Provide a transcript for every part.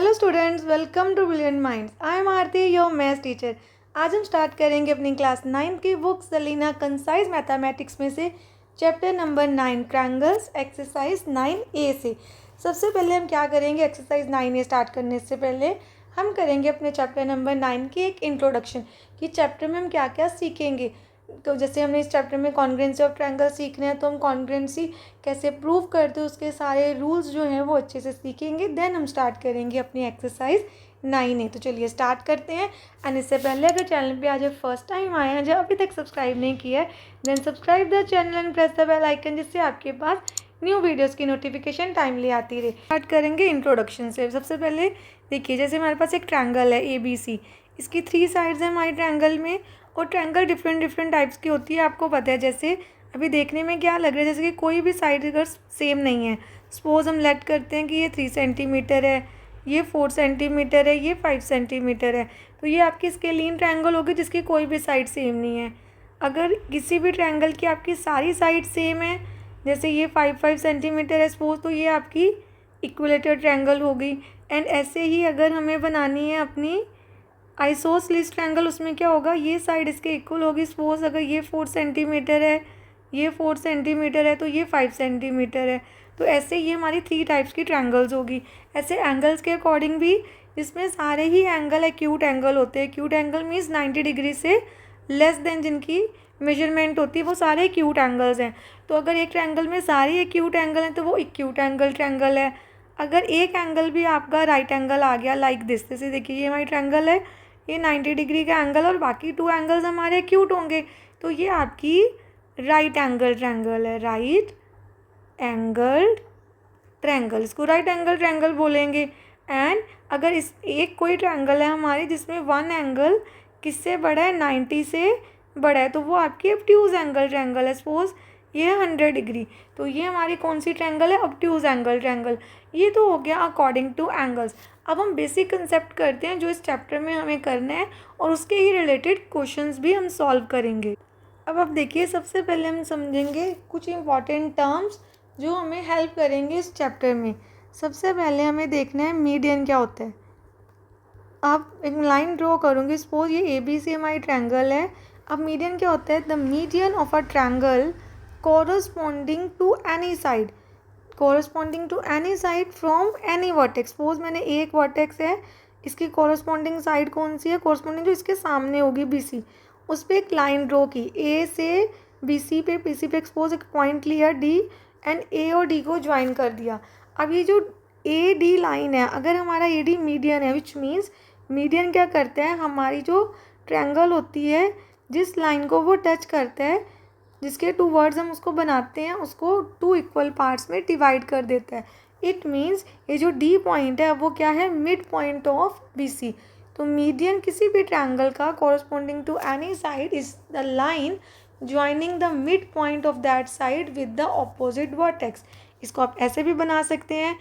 Hello students, welcome to brilliant minds. I am Aarti, your maths teacher. आज हम start करेंगे अपनी क्लास 9 की बुक सलीना कंसाइज मैथमेटिक्स में से chapter number 9 triangles exercise 9A से। सबसे पहले हम क्या करेंगे, एक्सरसाइज 9A स्टार्ट करने से पहले हम करेंगे अपने चैप्टर नंबर 9 की एक इंट्रोडक्शन कि चैप्टर में हम क्या क्या सीखेंगे। तो जैसे हमने इस चैप्टर में कॉन्ग्रुएंसी ऑफ ट्रायंगल सीखना है, तो हम कॉन्ग्रुएंसी कैसे प्रूव करते हैं उसके सारे रूल्स जो हैं वो अच्छे से सीखेंगे। देन हम स्टार्ट करेंगे अपनी एक्सरसाइज 9A। तो चलिए स्टार्ट करते हैं। एंड इससे पहले अगर चैनल पे आज फर्स्ट टाइम आए हैं, जो अभी तक सब्सक्राइब नहीं किया है, then subscribe the channel and press the bell icon, जिससे आपके पास न्यू वीडियोज़ की नोटिफिकेशन टाइमली आती रहे। स्टार्ट करेंगे इंट्रोडक्शन से। सबसे पहले देखिए, जैसे हमारे पास एक ट्रायंगल है ABC, इसकी 3 साइड्स हैं हमारे ट्रायंगल में, और ट्रायंगल डिफरेंट टाइप्स की होती है, आपको पता है। जैसे अभी देखने में क्या लग रहा है, जैसे कि कोई भी साइड अगर सेम नहीं है। सपोज हम लेट करते हैं कि ये 3 सेंटीमीटर है, ये 4 सेंटीमीटर है, ये 5 सेंटीमीटर है, तो ये आपकी स्केलीन ट्रायंगल होगी जिसकी कोई भी साइड सेम नहीं है। अगर किसी भी ट्रायंगल की आपकी सारी साइड सेम है, जैसे ये 5 सेंटीमीटर है सपोज, तो ये आपकी इक्विलेटर ट्रायंगल होगी। एंड ऐसे ही अगर हमें बनानी है अपनी आइसोसेलेस ट्रायंगल, उसमें क्या होगा, ये साइड इसके इक्वल होगी। सपोज अगर ये 4 सेंटीमीटर है, ये 4 सेंटीमीटर है, तो ये 5 सेंटीमीटर है। तो ऐसे ये हमारी 3 टाइप्स की ट्रायंगल्स होगी। ऐसे एंगल्स के अकॉर्डिंग भी इसमें सारे ही एंगल एक्यूट एंगल होते हैं। एक्यूट एंगल मीन्स 90 डिग्री से लेस देन जिनकी मेजरमेंट होती है, वो सारे एक्यूट एंगल्स हैं। तो अगर एक ट्रायंगल में सारे एक्यूट एंगल हैं तो वो एक्यूट एंगल ट्रायंगल है। अगर एक एंगल भी आपका राइट एंगल आ गया लाइक दिस, जैसे देखिए ये हमारी ट्रायंगल है, ये 90 डिग्री का एंगल और बाकी 2 एंगल्स हमारे एक्यूट होंगे, तो ये आपकी राइट एंगल ट्रायंगल है। राइट एंगल ट्रायंगल, इसको राइट एंगल ट्रायंगल बोलेंगे। एंड अगर इस एक कोई ट्रायंगल है हमारी जिसमें 1 एंगल किससे बड़ा है, 90 से बड़ा है, तो वो आपकी ऑब्ट्यूज एंगल ट्रायंगल है। सपोज ये 100 डिग्री, तो ये हमारी कौन सी ट्रायंगल है, ऑब्ट्यूज एंगल ट्रायंगल। ये तो हो गया अकॉर्डिंग टू एंगल्स। अब हम बेसिक कंसेप्ट करते हैं जो इस चैप्टर में हमें करना है, और उसके ही रिलेटेड क्वेश्चंस भी हम सॉल्व करेंगे। अब आप देखिए, सबसे पहले हम समझेंगे कुछ इंपॉर्टेंट टर्म्स जो हमें हेल्प करेंगे इस चैप्टर में। सबसे पहले हमें देखना है मीडियन क्या होता है। आप एक लाइन ड्रॉ करूँगी, सपोज ये ABC हमारी ट्रायंगल है। अब मीडियन क्या होता है, the median of a triangle corresponding to any side, corresponding to any side from any vertex. Suppose मैंने एक वर्टेक्स है, इसकी कोरस्पॉन्डिंग साइड कौन सी है, कोरस्पॉन्डिंग जो इसके सामने होगी BC, उस पर एक लाइन ड्रॉ की A से BC पे, PC पे एक्सपोज एक पॉइंट लिया D, एंड A और D को ज्वाइन कर दिया। अब ये जो AD लाइन है, अगर हमारा AD मीडियन है, विच मीन्स मीडियन क्या करता है, हमारी जो ट्रायंगल होती है जिस लाइन को वो टच करता है, जिसके 2 वर्ड्स हम उसको बनाते हैं, उसको 2 इक्वल पार्ट्स में डिवाइड कर देता है। इट मीन्स ये जो D पॉइंट है वो क्या है, मिड पॉइंट ऑफ BC। तो मीडियन किसी भी ट्रायंगल का corresponding to any side is the line joining the mid point of that side with the opposite vertex. इसको आप ऐसे भी बना सकते हैं,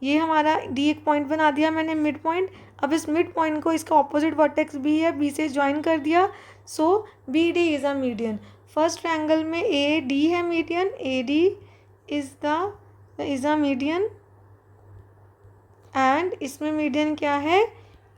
ये हमारा D एक पॉइंट बना दिया मैंने, मिड पॉइंट। अब इस मिड पॉइंट को इसका ऑपोजिट वर्टेक्स B है, B से ज्वाइन कर दिया, सो BD is a median. First triangle में AD है median, AD is a median, and इसमें मीडियन क्या है,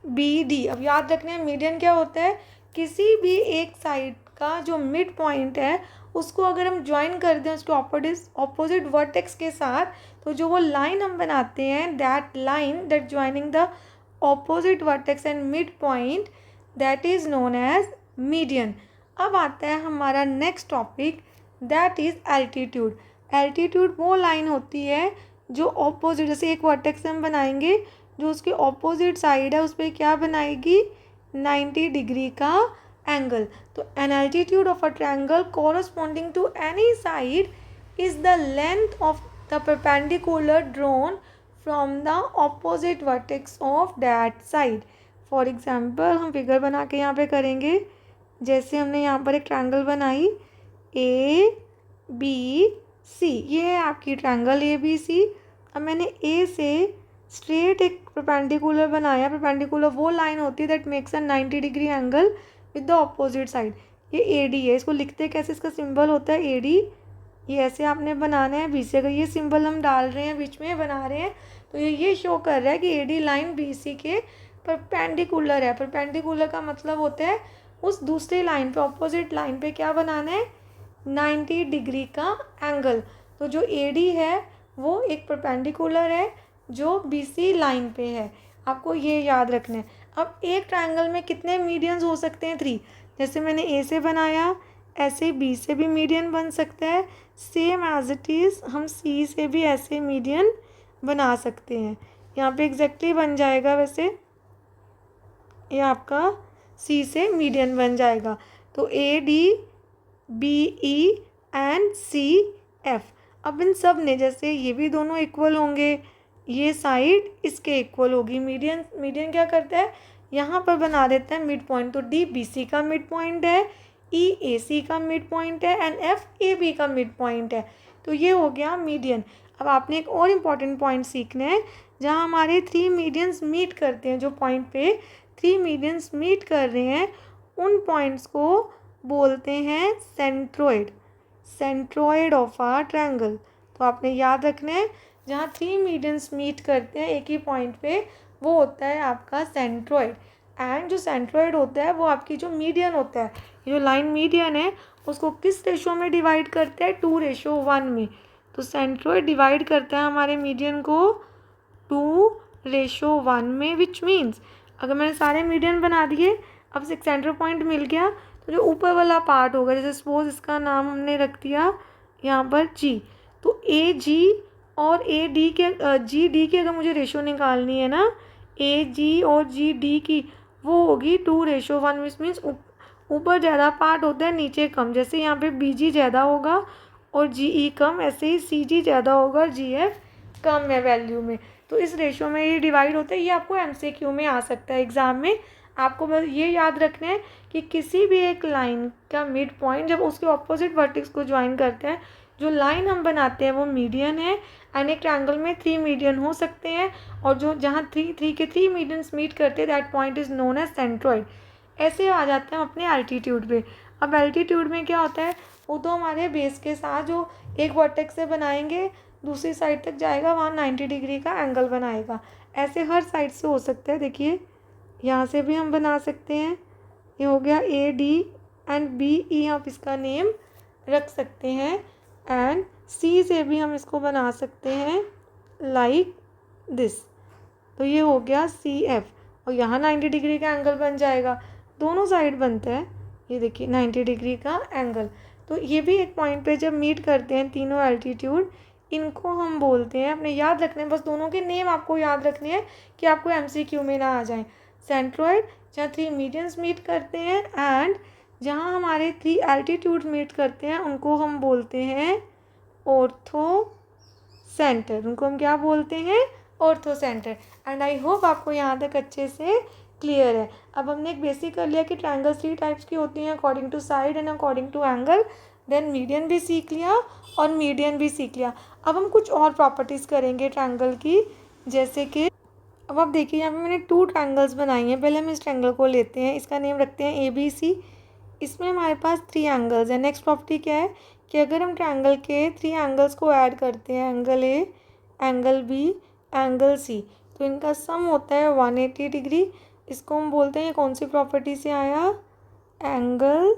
BD। अब याद रखना है मीडियन क्या होता है, किसी भी एक साइड का जो मिड पॉइंट है उसको अगर हम ज्वाइन कर दें उसके ऑपोजिट वर्टेक्स के साथ, तो जो वो लाइन हम बनाते हैं, that line that joining the opposite vertex and mid point, that is known as median. अब आता है हमारा next topic, that is altitude. Altitude वो लाइन होती है जो ऑपोजिट, जैसे एक वर्टेक्स हम बनाएंगे, जो उसके ऑपोजिट साइड है उस पर क्या बनाएगी, 90 डिग्री का एंगल। तो an altitude of a triangle corresponding to any side is the length of the perpendicular drawn from the opposite vertex of that side. For example हम फिगर बना के यहाँ पे करेंगे, जैसे हमने यहाँ पर एक ट्रायंगल बनाई ABC, ये है आपकी ट्रायंगल ABC। अब मैंने A से स्ट्रेट एक परपेंडिकुलर बनाया, परपेंडिकुलर वो लाइन होती है that makes a 90 degree angle with the opposite side. ये AD है, इसको लिखते कैसे, इसका सिंबल होता है AD। ये ऐसे आपने बनाना है, बीच से अगर ये सिंबल हम डाल रहे हैं, बीच में बना रहे हैं, तो ये शो कर रहा है कि AD लाइन BC के परपेंडिकुलर है। परपेंडिकुलर का मतलब होता है उस दूसरी लाइन पे, ऑपोजिट लाइन पे क्या बनाना है, 90 डिग्री का एंगल। तो जो AD है वो एक परपेंडिकुलर है जो BC लाइन पे है, आपको ये याद रखना है। अब एक ट्रायंगल में कितने मीडियंस हो सकते हैं, 3। जैसे मैंने A से बनाया, ऐसे B से भी मीडियन बन सकता है, सेम एज इट इज़ हम C से भी ऐसे मीडियन बना सकते हैं। यहाँ पे एग्जैक्टली बन जाएगा, वैसे ये आपका C से मीडियन बन जाएगा। तो AD BE एंड CF। अब इन सब ने, जैसे ये भी दोनों इक्वल होंगे, ये साइड इसके इक्वल होगी। मीडियन क्या करता है, यहाँ पर बना देता है मिड पॉइंट। तो D BC का मिड पॉइंट है, E AC का मिड पॉइंट है एंड F AB का मिड पॉइंट है। तो ये हो गया मीडियन। अब आपने एक और इम्पॉर्टेंट पॉइंट सीखना है, जहाँ हमारे 3 मीडियंस मीट करते हैं, जो पॉइंट पे 3 मीडियंस मीट कर रहे हैं उन पॉइंट्स को बोलते हैं centroid, centroid of a triangle. तो आपने याद रखना है, जहाँ 3 मीडियंस मीट करते हैं एक ही पॉइंट पे, वो होता है आपका सेंट्रोइड। एंड जो सेंट्रोइड होता है वो आपकी जो मीडियन होता है, ये जो लाइन मीडियन है उसको किस रेशो में डिवाइड करता है, 2:1 में। तो सेंट्रोइड डिवाइड करता है हमारे मीडियन को 2:1 में, विच मीन्स अगर मैंने सारे मीडियन बना दिए, अब से एक सेंटर पॉइंट मिल गया, तो जो ऊपर वाला पार्ट होगा, जैसे सपोज इसका नाम हमने रख दिया यहाँ पर G, तो AG और AD के GD की अगर मुझे रेशो निकालनी है ना, AG और GD की, वो होगी 2:1, विच मीन्स ऊपर ज़्यादा पार्ट होता है नीचे कम। जैसे यहाँ पे BG ज़्यादा होगा और GE कम, ऐसे ही CG ज़्यादा होगा और GF कम है वैल्यू में। तो इस रेशो में ये डिवाइड होता है। ये आपको MCQ में आ सकता है एग्ज़ाम में। आपको बस ये याद रखना है कि किसी भी एक लाइन का मिड पॉइंट जब उसके ऑपोजिट वर्टेक्स को ज्वाइन करते हैं, जो लाइन हम बनाते हैं वो मीडियन है। एंड एक ट्रायंगल में 3 मीडियन हो सकते हैं, और जो जहाँ 3 मीडियंस मीट करते हैं, that point is known as centroid. ऐसे आ जाते हैं हम अपने एल्टीट्यूड पे। अब एल्टीट्यूड में क्या होता है, वो तो हमारे बेस के साथ जो एक वर्टेक्स से बनाएंगे दूसरी साइड तक जाएगा, वहाँ 90 डिग्री का एंगल बनाएगा। ऐसे हर साइड से हो सकता है। देखिए यहाँ से भी हम बना सकते हैं, ये हो गया AD एंड BE, आप इसका नेम रख सकते हैं। एंड C से भी हम इसको बना सकते हैं लाइक दिस। तो ये हो गया CF, और यहाँ 90 डिग्री का एंगल बन जाएगा। दोनों साइड बनता है, ये देखिए 90 डिग्री का एंगल। तो ये भी एक पॉइंट पे जब मीट करते हैं तीनों एल्टीट्यूड, इनको हम बोलते हैं, अपने याद रखने हैं, बस दोनों के नेम आपको याद रखने हैं कि आपको MCQ में ना आ जाए। सेंट्रोइड जहाँ 3 मीडियंस मीट करते हैं, एंड जहाँ हमारे 3 एल्टीट्यूड मीट करते हैं उनको हम बोलते हैं ऑर्थो सेंटर। उनको हम क्या बोलते हैं, ortho centre. And I hope आपको यहाँ तक अच्छे से क्लियर है। अब हमने एक बेसिक कर लिया कि ट्रायंगल 3 टाइप्स की होती हैं, according to side and according to angle. Then median भी सीख लिया और मीडियन भी सीख लिया। अब हम कुछ और प्रॉपर्टीज़ करेंगे ट्रायंगल की, जैसे कि अब आप देखिए यहाँ पे मैंने 2 ट्रायंगल्स बनाई हैं। पहले हम इस ट्रायंगल को लेते हैं, इसका नेम रखते हैं ABC। इसमें हमारे पास 3 एंगल्स हैं। नेक्स्ट प्रॉपर्टी क्या है कि अगर हम ट्रायंगल के 3 एंगल्स को ऐड करते हैं, angle A, angle B, angle C, तो इनका सम होता है 180 डिग्री। इसको हम बोलते हैं, ये कौन सी प्रॉपर्टी से आया, angle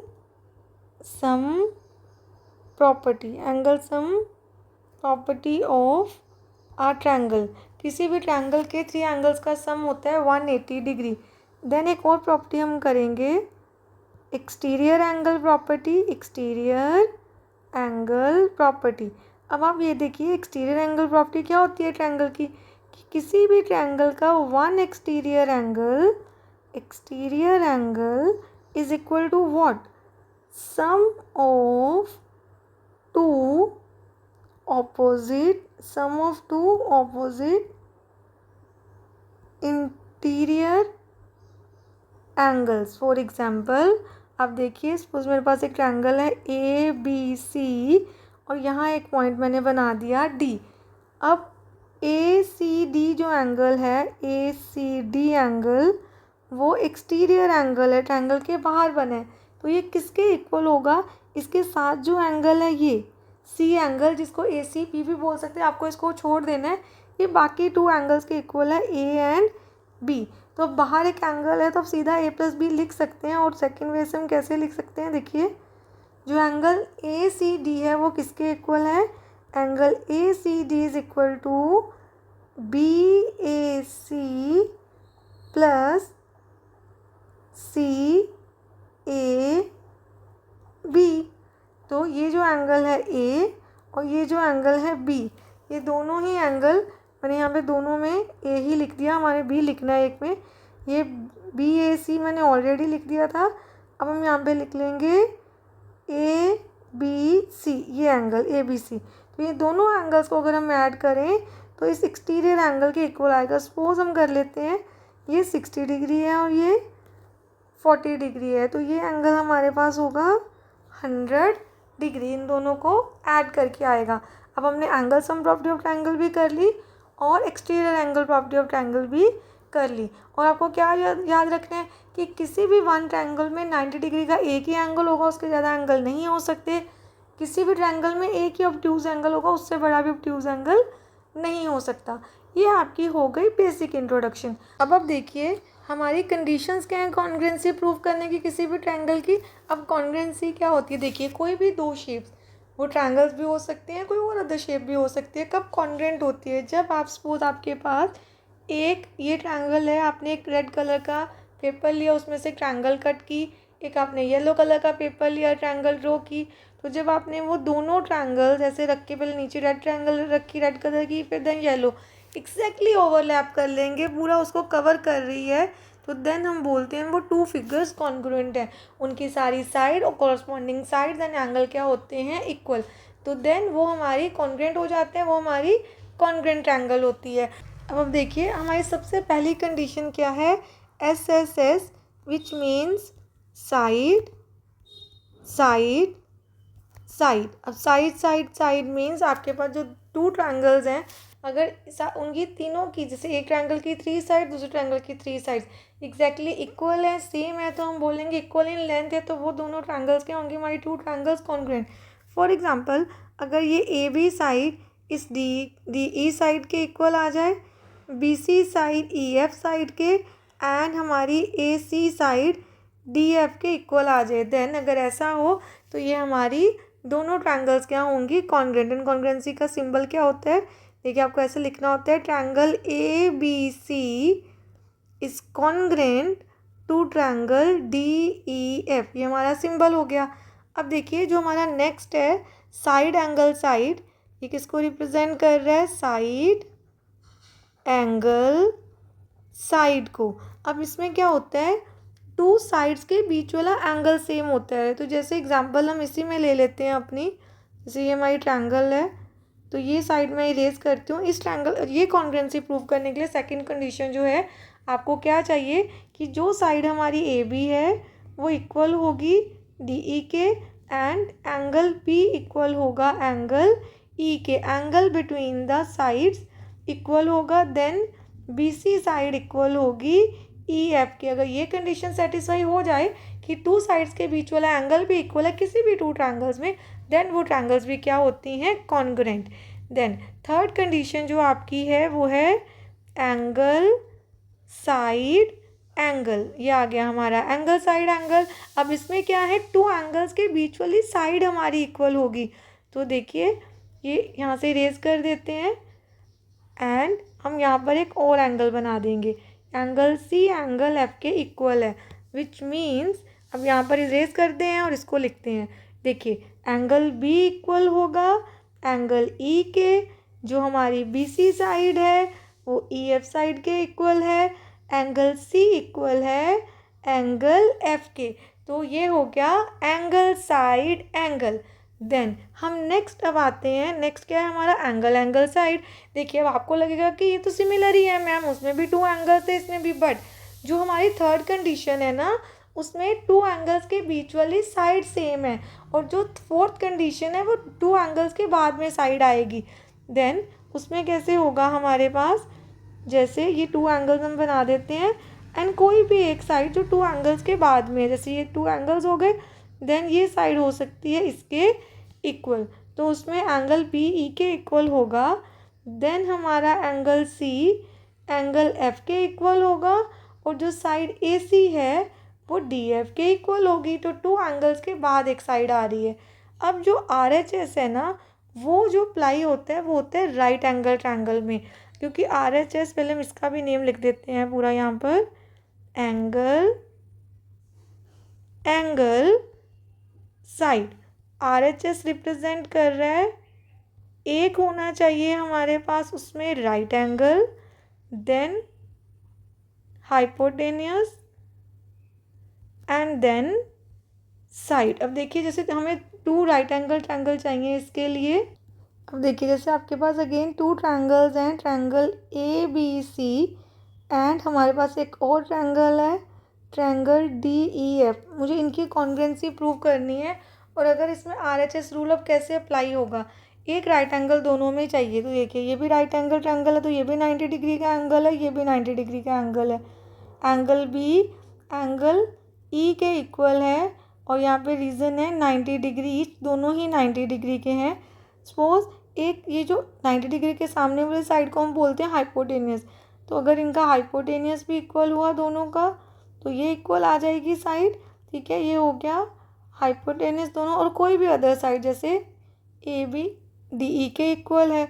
sum property, angle sum property of a triangle. किसी भी ट्रायंगल के 3 एंगल्स का सम होता है 180 डिग्री। देन एक और प्रॉपर्टी हम करेंगे, exterior angle property, exterior angle property. अब आप ये देखिए, एक्सटीरियर एंगल प्रॉपर्टी क्या होती है ट्रायंगल की, कि किसी भी ट्रायंगल का 1 exterior angle is equal to what, sum of two opposite interior angles. For example आप देखिए, सपोज मेरे पास एक ट्रायंगल है ABC और यहाँ एक पॉइंट मैंने बना दिया D। अब ACD जो एंगल है, ACD एंगल वो एक्सटीरियर एंगल है, ट्रायंगल के बाहर बना है। तो ये किसके इक्वल होगा, इसके साथ जो एंगल है ये C एंगल, जिसको ACP भी बोल सकते हैं। आपको इसको छोड़ देना है, ये बाकी 2 एंगल्स के इक्वल है ए एंड बी। तो बाहर एक एंगल है तो अब सीधा ए प्लस बी लिख सकते हैं। और सेकेंड वे से हम कैसे लिख सकते हैं, देखिए जो एंगल ए सी डी है वो किसके इक्वल है, angle A C D is equal to B A C plus C A B. तो ये जो एंगल है ए और ये जो एंगल है बी, ये दोनों ही एंगल मैंने यहाँ पे दोनों में ए ही लिख दिया, हमारे बी लिखना है एक में। ये बी ए सी मैंने ऑलरेडी लिख दिया था। अब हम यहाँ पे लिख लेंगे ए बी सी, ये एंगल ए बी सी। तो ये दोनों एंगल्स को अगर हम ऐड करें तो इस एक्सटीरियर एंगल के इक्वल आएगा। सपोज हम कर लेते हैं ये 60 डिग्री है और ये 40 डिग्री है, तो ये एंगल हमारे पास होगा 100 डिग्री। इन दोनों को ऐड करके आएगा। अब हमने angle sum property of triangle भी कर ली और exterior angle property of triangle भी कर ली। और आपको क्या याद रखना है कि किसी भी वन ट्रायंगल में 90 डिग्री का एक ही एंगल होगा, उसके ज़्यादा एंगल नहीं हो सकते। किसी भी ट्रायंगल में एक ही ऑब्ट्यूज एंगल होगा, उससे बड़ा भी ऑब्ट्यूज एंगल नहीं हो सकता। ये आपकी हो गई बेसिक इंट्रोडक्शन। अब आप देखिए हमारी कंडीशंस क्या हैं कॉन्ग्रुएंसी प्रूव करने की किसी भी ट्रायंगल की। अब कॉन्ग्रुएंसी क्या होती है, देखिए कोई भी दो शेप्स, वो ट्रायंगल्स भी हो सकते हैं, कोई और अदर शेप भी हो सकती है। कब कॉन्ग्रुएंट होती है, जब आप सपोज आपके पास एक ये ट्रायंगल है, आपने एक रेड कलर का पेपर लिया, उसमें से ट्रायंगल कट की, एक आपने येलो कलर का पेपर लिया, ट्रायंगल ड्रॉ की। तो जब आपने वो दोनों ट्रायंगल्स ऐसे रख के, पहले नीचे रेड ट्रायंगल रखी रेड कलर की, फिर देन येलो, एक्जैक्टली ओवरलैप कर लेंगे, पूरा उसको कवर कर रही है, तो देन हम बोलते हैं वो टू फिगर्स कॉन्ग्रुएंट है। उनकी सारी साइड और कॉरस्पॉन्डिंग साइड एंड एंगल क्या होते हैं, इक्वल। तो देन वो हमारी कॉन्ग्रुएंट हो जाते हैं, वो हमारी कॉन्ग्रुएंट ट्रायंगल होती है। अब देखिए हमारी सबसे पहली कंडीशन क्या है, S S S, which means side side side. अब साइड साइड साइड मीन्स आपके पास जो टू ट्रायंगल्स हैं, अगर उनकी तीनों की, जैसे एक ट्रायंगल की 3 साइड, दूसरे ट्रायंगल की 3 साइड्स एग्जैक्टली इक्वल है, सेम है, तो हम बोलेंगे इक्वल इन लेंथ है, तो वो दोनों ट्रायंगल्स क्या होंगे, हमारी two triangles congruent. For example अगर ये ए बी साइड इस डी ई साइड के इक्वल आ जाए, B C side E F side के, एंड हमारी A C side D F के इक्वल आ जाए, देन अगर ऐसा हो तो ये हमारी दोनों ट्रायंगल्स क्या होंगी, कॉन्ग्रुएंट। एंड कॉन्ग्रुएंसी का सिंबल क्या होता है, देखिए आपको ऐसे लिखना होता है, triangle A B C is congruent to triangle D E F, ये हमारा सिंबल हो गया। अब देखिए जो हमारा नेक्स्ट है साइड एंगल साइड, ये किसको रिप्रेजेंट कर रहा है, साइड एंगल साइड को। अब इसमें क्या होता है, टू साइड्स के बीच वाला एंगल सेम होता है। तो जैसे एग्जांपल हम इसी में ले लेते हैं अपनी, जैसे ये हमारी ट्रायंगल है, तो ये साइड में इरेज करती हूँ। इस ट्रायंगल, ये कॉन्ग्रुएंसी प्रूव करने के लिए सेकंड कंडीशन जो है, आपको क्या चाहिए कि जो साइड हमारी ए बी है वो इक्वल होगी D E K, and angle B equal होगा angle E K, angle between the sides equal होगा, then B C side equal होगी ई एफ की। अगर ये कंडीशन सेटिस्फाई हो जाए कि टू साइड्स के बीच वाला एंगल भी इक्वल है किसी भी टू ट्रायंगल्स में, देन वो ट्रायंगल्स भी क्या होती हैं, कॉन्ग्रुएंट। देन थर्ड कंडीशन जो आपकी है वो है एंगल साइड एंगल, ये आ गया हमारा एंगल साइड एंगल। अब इसमें क्या है, टू एंगल्स के बीच वाली साइड हमारी इक्वल होगी। तो देखिए ये यहाँ से इरेज कर देते हैं, एंड हम यहाँ पर एक और एंगल बना देंगे, एंगल सी एंगल एफ के इक्वल है, विच मीन्स अब यहाँ पर इरेज करते हैं और इसको लिखते हैं। देखिए एंगल बी इक्वल होगा एंगल ई के, जो हमारी बी सी साइड है वो ई एफ साइड के इक्वल है, एंगल सी इक्वल है एंगल एफ के। तो ये हो गया एंगल साइड एंगल। देन हम नेक्स्ट अब आते हैं, नेक्स्ट क्या है हमारा, एंगल एंगल साइड। देखिए अब आपको लगेगा कि ये तो सिमिलर ही है मैम, उसमें भी टू एंगल्स है इसमें भी, बट जो हमारी थर्ड कंडीशन है ना, उसमें टू एंगल्स के बीच वाली साइड सेम है, और जो फोर्थ कंडीशन है वो टू एंगल्स के बाद में साइड आएगी। देन उसमें कैसे होगा हमारे पास, जैसे ये टू एंगल्स हम बना देते हैं, एंड कोई भी एक साइड जो टू एंगल्स के बाद में, जैसे ये टू एंगल्स हो गए, देन ये साइड हो सकती है इसके इक्वल। तो उसमें एंगल बी ई के इक्वल होगा देन हमारा एंगल सी एंगल एफ के इक्वल होगा और जो साइड ए सी है वो डी एफ के इक्वल होगी। तो 2 एंगल्स के बाद एक साइड आ रही है। अब जो आर एच एस है ना, वो जो प्लाई होता है वो होता है राइट एंगल ट्रायंगल में, क्योंकि आर एच एस, पहले हम इसका भी नेम लिख देते हैं पूरा यहाँ पर, angle angle side. R H S represent कर रहा है, एक होना चाहिए हमारे पास उसमें right angle, then hypotenuse and then side. अब देखिए जैसे हमें 2 राइट एंगल ट्रायंगल चाहिए इसके लिए। अब देखिए जैसे आपके पास अगेन 2 ट्रायंगल्स हैं, triangle A B C and हमारे पास एक और ट्रायंगल है, ट्रायंगल डी ई एफ। मुझे इनकी कॉन्ग्रुएंसी प्रूव करनी है और अगर इसमें आर एच एस रूल अब कैसे अप्लाई होगा, एक राइट एंगल दोनों में चाहिए। तो देखिए ये भी राइट एंगल ट्रायंगल है तो ये भी 90 डिग्री का एंगल है, ये भी 90 डिग्री का एंगल है। एंगल बी एंगल ई के इक्वल है और यहाँ पे रीज़न है 90 डिग्री ईच, दोनों ही 90 डिग्री के हैं। सपोज एक ये जो 90 डिग्री के सामने वाले साइड को हम बोलते हैं हाइपोटेनियस, तो अगर इनका हाइपोटेनियस भी इक्वल हुआ दोनों का तो ये इक्वल आ जाएगी साइड। ठीक है, ये हो गया हाइपोटेनियस दोनों, और कोई भी अदर साइड जैसे ए बी डी ई के इक्वल है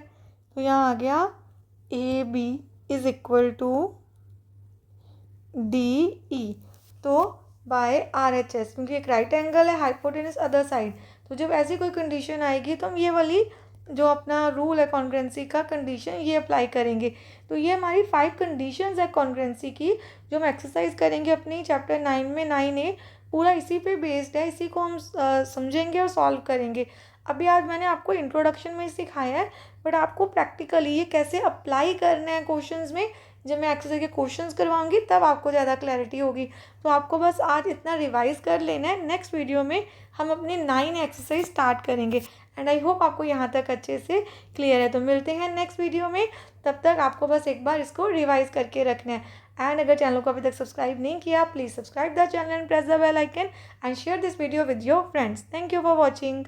तो यहाँ आ गया A B is equal to D E, तो बाय आर एच एस, क्योंकि एक राइट एंगल है, हाइपोटेनस अदर साइड। तो जब ऐसी कोई कंडीशन आएगी तो हम ये वाली जो अपना रूल है कॉन्ग्रुएंसी का कंडीशन ये अप्लाई करेंगे। तो ये हमारी 5 कंडीशंस है कॉन्ग्रुएंसी की जो हम एक्सरसाइज करेंगे अपनी चैप्टर 9 में। 9A पूरा इसी पे बेस्ड है, इसी को हम समझेंगे और सॉल्व करेंगे। अभी आज मैंने आपको इंट्रोडक्शन में सिखाया है, बट आपको प्रैक्टिकली ये कैसे अप्लाई करना है क्वेश्चंस में, जब मैं एक्सरसाइज के क्वेश्चंस करवाऊंगी तब आपको ज़्यादा क्लैरिटी होगी। तो आपको बस आज इतना रिवाइज कर लेना है, नेक्स्ट वीडियो में हम अपनी 9 एक्सरसाइज स्टार्ट करेंगे। एंड आई होप आपको यहाँ तक अच्छे से क्लियर है। तो मिलते हैं नेक्स्ट वीडियो में, तब तक आपको बस एक बार इसको रिवाइज करके रखना है। एंड अगर चैनल को अभी तक सब्सक्राइब नहीं किया, please subscribe the channel and press the bell icon and share this video with your friends. Thank you for watching.